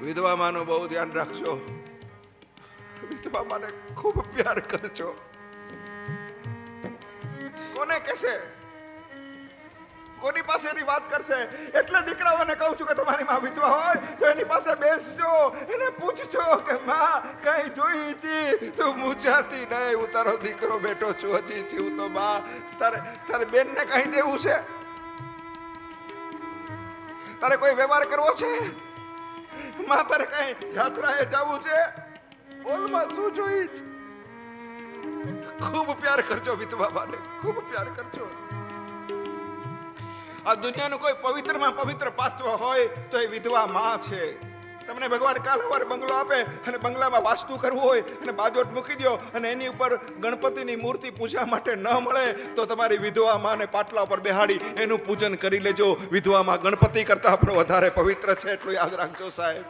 વિધવા માનું બહુ ધ્યાન રાખજો. વિધવા માને ખૂબ પ્યાર કરજો. કોને કહેશે, કોની પાસે એની વાત કરશે? એટલે દીકરાઓને કહું છું કે તમારી માં વિધવા હોય તો એની પાસે બેસજો, એને પૂછજો કે માં કઈ જોઈ છી? તું મૂછાતી નહીં, હું તારો દીકરો બેઠો છું, હજી જીવ તો બા. તારે બેન ને કઈ દેવું છે? તારે કોઈ વ્યવહાર કરવો છે? માં તારે કઈ યાત્રાએ જવું છે? બોલમાં શું જોઈ છે? ખૂબ પ્યાર કરજો વિધવા માને, ખૂબ પ્યાર કરજો. આ દુનિયાનું કોઈ પવિત્રમાં પવિત્ર પાત્ર હોય તો એ વિધવા માં છે. તમને ભગવાન કાલ સવારે બંગલો આપે અને બંગલામાં વાસ્તુ કરવું હોય અને બાજોટ મૂકી દો અને એની ઉપર ગણપતિની મૂર્તિ પૂજા માટે ન મળે તો તમારી વિધવા માને પાટલા ઉપર બેહાડી એનું પૂજન કરી લેજો. વિધવા માં ગણપતિ કરતા પણ વધારે પવિત્ર છે, એટલું યાદ રાખજો સાહેબ.